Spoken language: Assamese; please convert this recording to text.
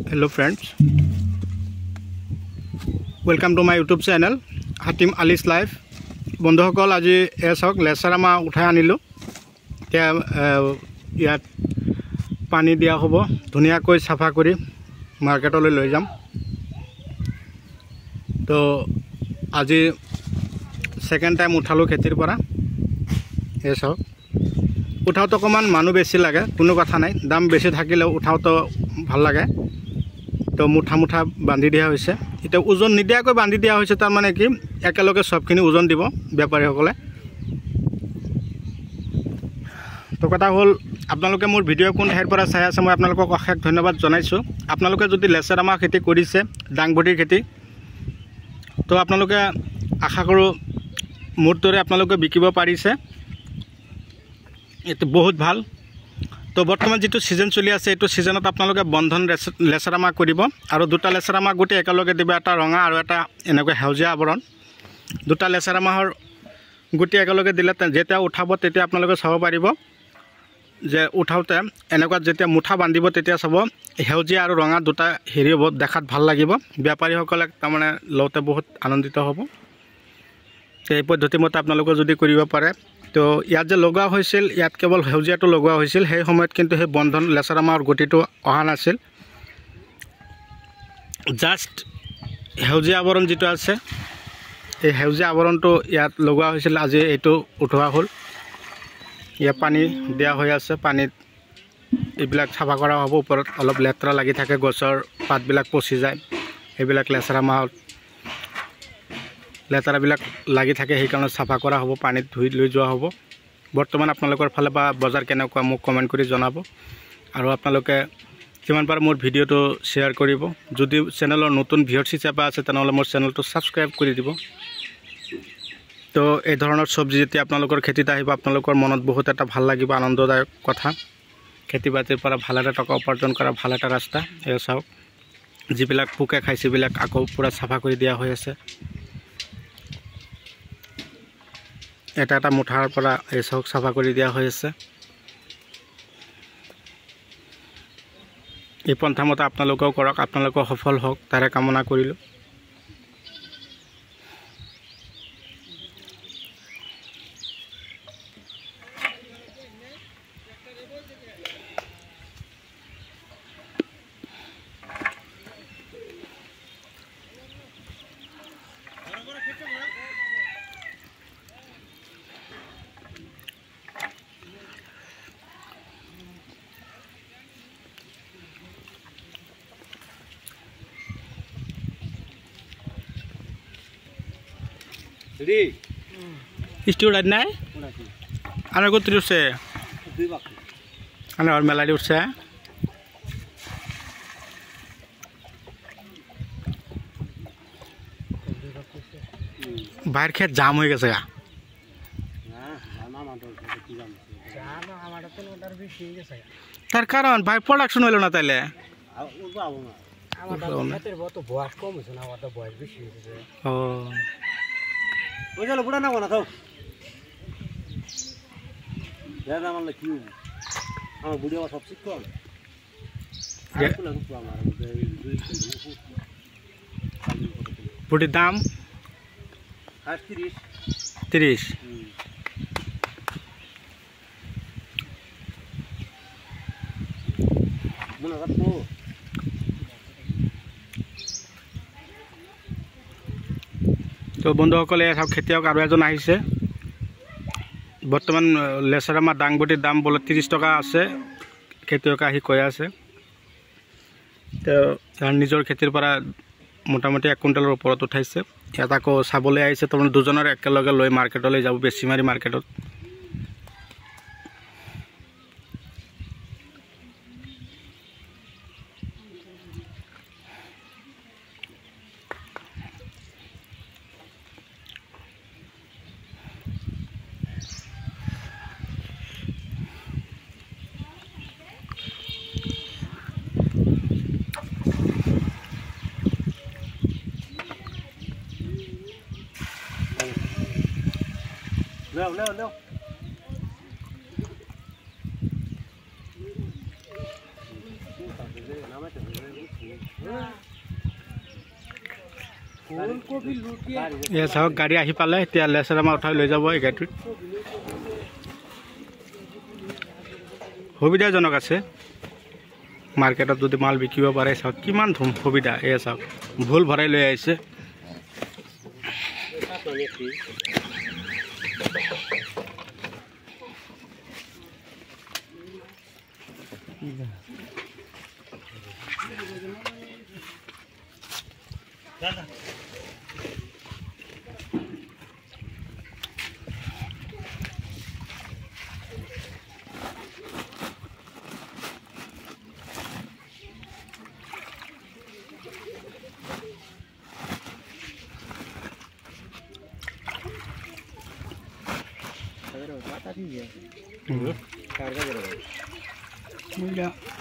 Hello friends, welcome to my YouTube channel Hatim Ali's Life. বন্ধুসকল আজি এছক লেছাৰামা উঠাই আনিলো এতিয়া ইয়াত পানী দিয়া হ'ব ধুনিয়াকৈ সাফা কৰি মাৰ্কেটলৈ লৈ যাম তো আজি সেকেন্ড টাইম উঠালো খেতিৰ পৰা এছক উঠাওতো অকমান মানুহ বেছি লাগে কোনো কথা নাই দাম বেছি থাকিলেও উঠাওতো ভাল লাগে তো মুঠা মুঠা বান্ধি দিয়া হৈছে এটা ওজন নিদিয়াকৈ বান্ধি দিয়া হৈছে তাৰ মানে কি একেলগে সবখিনি ওজন দিব ব্যাপাৰীসকলে তো কথা হল আপোনালোকে মোৰ ভিডিও কোন ঠাইৰ পৰা চাই আছে মই আপোনালোকক অশেষ ধন্যবাদ জনাইছো আপোনালোকে যদি লেছাৰামা খেতি কৰিছে ডাংবডিৰ খেতি তো আপোনালোকে আশা কৰো মোৰ দৰে আপোনালোকে বিকিব পাৰিছে এটো বহুত ভাল তো বৰ্তমান যেটো সিজন চলি আছে এটো সিজনত আপোনালোকে বন্ধন লেছাৰামা কৰিব আৰু দুটা লেছাৰামা গুটি একেলগে দিবা এটা ৰঙা আৰু এটা এনেকৈ হেউজিয়া আৱৰণ দুটা লেছাৰামাৰ গুটি একেলগে দিলে যেতিয়া উঠাব তেতিয়া আপোনালোকে চাব পাৰিব যে উঠাওতে এনেকুৱা যেতিয়া মুঠা বান্ধিব তেতিয়া চাব হেউজিয়া আৰু ৰঙা দুটা হেৰি হ'ব দেখাত ভাল লাগিব ব্যাপাৰীসকলে তাৰমানে লওতে বহুত আনন্দিত হ'ব এই পদ্ধতি মতে আপোনালোকে যদি কৰিব পাৰে তো ইয়াত যে লগা হৈছিল ইয়াত কেৱল হেউজিয়াটো লগা হৈছিল সেই সময়ত কিন্তু সেই বন্ধন লেছাৰামাৰ গুটিটো অহা নাছিল জাস্ট হেউজিয়া আৱৰণ যেটো আছে এই হেউজিয়া আৱৰণটো ইয়াত লগা হৈছিল আজি এটো উঠোৱা হ'ল ইয়া পানী দিয়া হৈ আছে পানীত এইবিলাক সাফা কৰা হ'ব ওপৰত অলপ লেতেৰা লাগি থাকে গছৰ পাতবিলাক পচি যায় এইবিলাক লেছাৰামাৰ লেতেৰাবিলাক লাগি থাকে সেই কাৰণে সাফা কৰা হ'ব পানীত ধুই লৈ যোৱা হ'ব বৰ্তমান আপোনালোকৰ ফালে বা বজাৰ কেনেকুৱা মোক কমেন্ট কৰি জনাব আৰু আপোনালোকে কিমান পাৰ মোৰ ভিডিওটো শেয়াৰ কৰিব যদি চেনেলৰ নতুন ভিউয়াৰ্স হিচাপে আছে তেনেহলে মোৰ চেনেলটো সাবস্ক্ৰাইব কৰি দিব তো এই ধৰণৰ সবজি যেতিয়া আপোনালোকৰ খেতিত আহিব আপোনালোকৰ মনত বহুত এটা ভাল লাগিব আনন্দদায়ক কথা খেতিবাতিৰ পৰা ভাল এটা টকা উপাৰ্জন কৰা ভাল এটা ৰাস্তা এই চাওক যিবিলাক পোকে খাইছে বিলাক আকৌ পুৰা সাফা কৰি দিয়া হৈ আছে এটা এটা মুঠাৰ পৰা এই চাওক সাফা কৰি দিয়া হৈ আছে এই পন্থামতে আপোনালোকেও কৰক আপোনালোক সফল হওক তাৰে কামনা কৰিলো स्टूडेंट নাই আনার কত উঠছে আনার মেলারি উঠছে বাইরের খেত জাম হয়ে গেছে তার কারণ ভাই প্রোডাকশন হইল না তাইলে ওই চলো বুড়া না কোনা খাও যা না মানে কি আমার বুড়ি আমার সব শিখতো বুড়ির দাম 30 মনে রাখো তো বন্ধুসকলে সব খেতিয়ক আৰু এজন আহিছে বৰ্তমান লেছাৰামা ডাংবডিৰ দাম বলে 30 টকা আছে খেতিয়ক আহি কৈ আছে তো নিজৰ খেতিৰ পৰা মোটামুটি 1 কুইণ্টেলৰ ওপৰত উঠাইছে ইয়াত আকৌ চাবলৈ আহিছে তোমন দুজনৰ একেলগে লৈ মাৰ্কেটলৈ যাব বেছিমাৰি মাৰ্কেটত leo leo leo এয়া চাওক গাড়ী আহি পালে এতিয়া লেচেৰামাহ উঠাই লৈ যাব এই গাড়ীটোত সুবিধাজনক আছে মাৰ্কেটত যদি মাল বিকিব পাৰে চাওক কিমান সুবিধা এয়া চাওক ভুল ভৰাই লৈ আহিছে carga